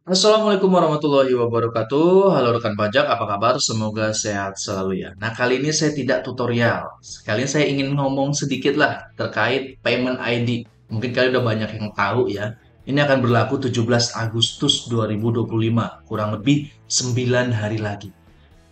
Assalamualaikum warahmatullahi wabarakatuh. Halo rekan pajak, apa kabar? Semoga sehat selalu ya. Nah, kali ini saya tidak tutorial. Kali ini saya ingin ngomong sedikit lah terkait payment ID. Mungkin kalian udah banyak yang tahu ya. Ini akan berlaku 17 Agustus 2025, kurang lebih 9 hari lagi.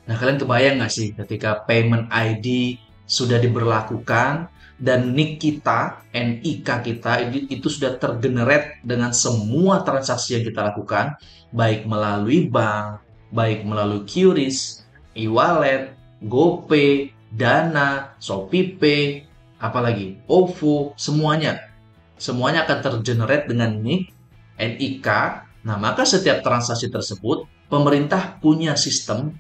Nah, kalian kebayang nggak sih ketika payment ID sudah diberlakukan dan NIK kita, NIK kita itu sudah tergenerate dengan semua transaksi yang kita lakukan, baik melalui bank, baik melalui QRIS, e-wallet, GoPay, Dana, ShopeePay, apalagi OVO, semuanya. Semuanya akan tergenerate dengan NIK, NIK. Nah, maka setiap transaksi tersebut, pemerintah punya sistem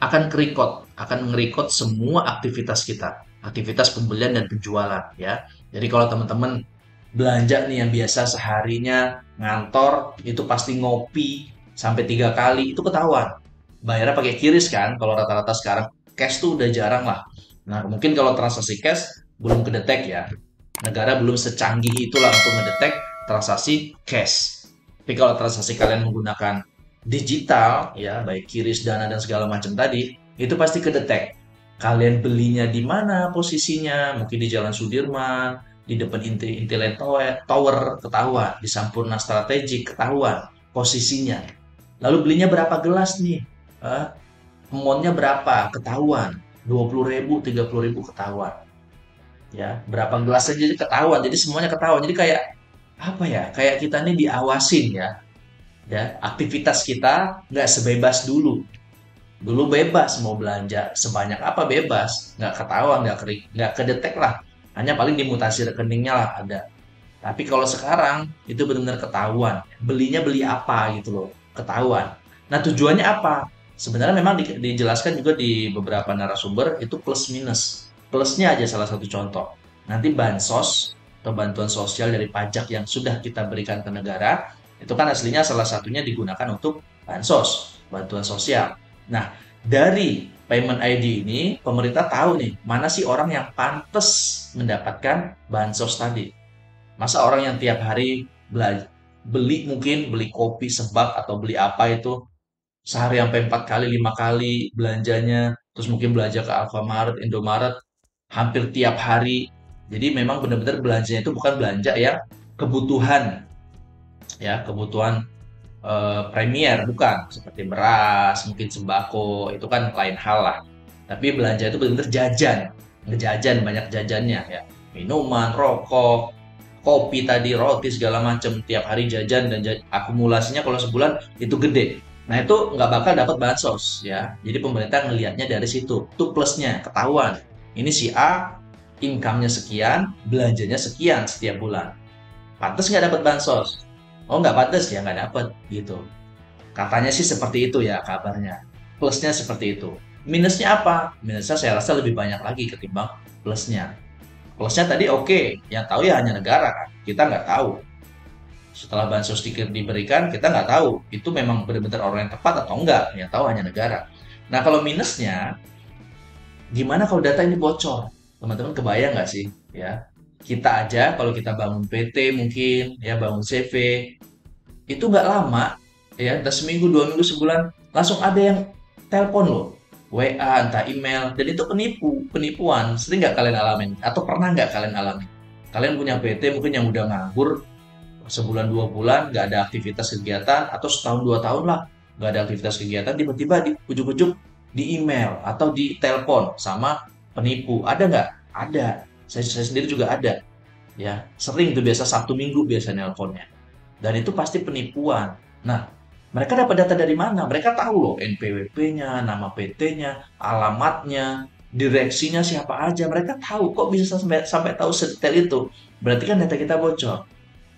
akan nge-record semua aktivitas kita, aktivitas pembelian dan penjualan ya. Jadi kalau teman-teman belanja nih yang biasa seharinya ngantor itu pasti ngopi sampai 3 kali itu ketahuan. Bayarnya pakai QRIS kan, kalau rata-rata sekarang cash tuh udah jarang lah. Nah, mungkin kalau transaksi cash belum kedetek ya. Negara belum secanggih itulah untuk mendetek transaksi cash. Tapi kalau transaksi kalian menggunakan digital ya baik QRIS, Dana dan segala macam tadi itu pasti kedetek. Kalian belinya di mana posisinya? Mungkin di Jalan Sudirman, di depan Intiland Tower ketahuan, di Sampurna Strategik ketahuan posisinya. Lalu belinya berapa gelas nih? Eh, Amountnya berapa? Ketahuan. 20.000, 30.000 ketahuan. Ya, berapa gelas aja ketahuan. Jadi semuanya ketahuan. Jadi kayak apa ya? Kayak kita nih diawasin ya. Ya, aktivitas kita nggak sebebas dulu. Dulu bebas mau belanja sebanyak apa bebas, nggak ketahuan, nggak kedetek lah. Hanya paling dimutasi rekeningnya lah ada. Tapi kalau sekarang itu benar-benar ketahuan. Belinya beli apa gitu loh, ketahuan. Nah tujuannya apa? Sebenarnya memang dijelaskan juga di beberapa narasumber itu plus minus. Plusnya aja salah satu contoh. Nanti bansos atau bantuan sosial dari pajak yang sudah kita berikan ke negara, itu kan aslinya salah satunya digunakan untuk bansos, bantuan sosial. Nah, dari payment ID ini, pemerintah tahu nih, mana sih orang yang pantas mendapatkan bansos tadi. Masa orang yang tiap hari beli kopi sebak atau beli apa itu sehari sampai 4 kali, 5 kali belanjanya, terus mungkin belanja ke Alfamart, Indomaret, hampir tiap hari. Jadi memang benar-benar belanjanya itu bukan belanja yang kebutuhan, ya kebutuhan premier bukan seperti beras, mungkin sembako itu kan lain hal lah. Tapi belanja itu benar-benar jajan, ngejajan banyak jajannya ya, minuman, rokok, kopi tadi, roti segala macam tiap hari jajan dan akumulasinya kalau sebulan itu gede. Nah itu nggak bakal dapat bansos ya. Jadi pemerintah ngelihatnya dari situ. Itu plusnya ketahuan. Ini si A income-nya sekian, belanjanya sekian setiap bulan. Pantas nggak dapat bansos? Oh nggak pantas ya nggak dapat gitu. Katanya sih seperti itu ya kabarnya. Plusnya seperti itu. Minusnya apa? Minusnya saya rasa lebih banyak lagi ketimbang plusnya. Plusnya tadi oke, yang tahu ya hanya negara kan. Kita nggak tahu. Setelah bansos diberikan, kita nggak tahu itu memang benar-benar orang yang tepat atau enggak. Yang tahu hanya negara. Nah kalau minusnya, gimana kalau data ini bocor? Teman-teman kebayang nggak sih? Ya, kita aja kalau kita bangun PT mungkin, ya bangun CV, itu nggak lama, ya, udah seminggu, 2 minggu, sebulan, langsung ada yang telepon loh, WA, entah email, dan itu penipuan. Sering nggak kalian alamin? Atau pernah nggak kalian alami? Kalian punya PT mungkin yang udah nganggur, sebulan 2 bulan, nggak ada aktivitas kegiatan, atau setahun 2 tahun lah, nggak ada aktivitas kegiatan, tiba-tiba di ujuk-ujuk di email atau di telepon sama penipu. Ada nggak? Ada. Saya sendiri juga ada. Ya, sering tuh biasa Sabtu Minggu biasanya nelponnya. Dan itu pasti penipuan. Nah, mereka dapat data dari mana? Mereka tahu loh NPWP-nya, nama PT-nya, alamatnya, direksinya siapa aja. Mereka tahu kok bisa sampai tahu sedetail itu. Berarti kan data kita bocor.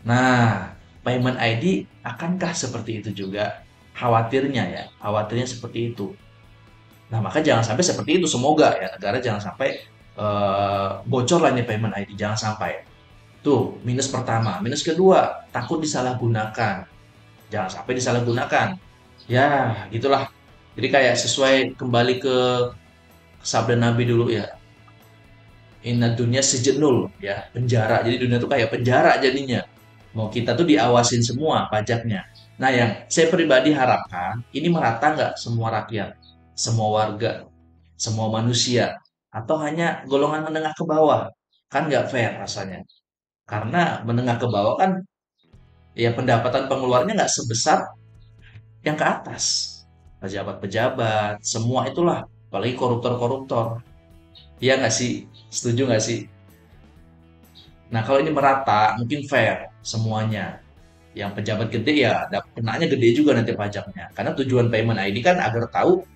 Nah, payment ID akankah seperti itu juga? Khawatirnya ya, khawatirnya seperti itu. Nah, maka jangan sampai seperti itu. Semoga ya negara jangan sampai bocor lah ini payment ID. Jangan sampai. Tuh, minus pertama. Minus kedua, takut disalahgunakan. Jangan sampai disalahgunakan. Ya, gitulah. Jadi kayak sesuai kembali ke sabda Nabi dulu ya. Inna dunya sejenul ya, penjara. Jadi dunia tuh kayak penjara jadinya. Mau kita tuh diawasin semua pajaknya. Nah, yang saya pribadi harapkan ini merata nggak semua rakyat, semua warga, semua manusia, atau hanya golongan menengah ke bawah. Kan nggak fair rasanya. Karena menengah ke bawah kan ya pendapatan pengeluarannya nggak sebesar yang ke atas. Pejabat-pejabat, semua itulah. Apalagi koruptor-koruptor. Iya nggak sih? Setuju nggak sih? Nah, kalau ini merata, mungkin fair semuanya. Yang pejabat gede ya kenanya gede juga nanti pajaknya. Karena tujuan payment ID kan agar tahu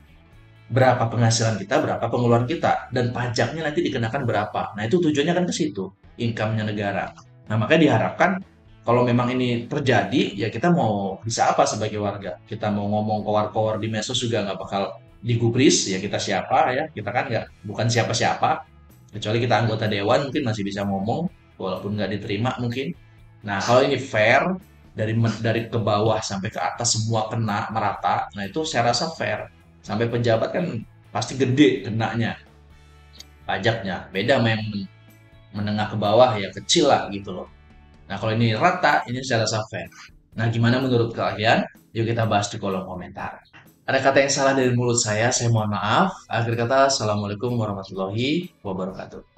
berapa penghasilan kita, berapa pengeluaran kita, dan pajaknya nanti dikenakan berapa. Nah, itu tujuannya kan ke situ, income-nya negara. Nah, makanya diharapkan kalau memang ini terjadi, ya kita mau bisa apa sebagai warga? Kita mau ngomong kowar-kowar di medsos juga nggak bakal digubris, ya kita siapa ya? Kita kan nggak, bukan siapa-siapa, kecuali kita anggota dewan mungkin masih bisa ngomong, walaupun nggak diterima mungkin. Nah, kalau ini fair, dari ke bawah sampai ke atas semua kena merata, nah itu saya rasa fair. Sampai pejabat kan pasti gede kenanya pajaknya. Beda sama yang menengah ke bawah ya kecil lah gitu loh. Nah kalau ini rata, ini saya rasa fair. Nah gimana menurut kalian? Yuk kita bahas di kolom komentar. Ada kata yang salah dari mulut saya mohon maaf. Akhir kata, Assalamualaikum warahmatullahi wabarakatuh.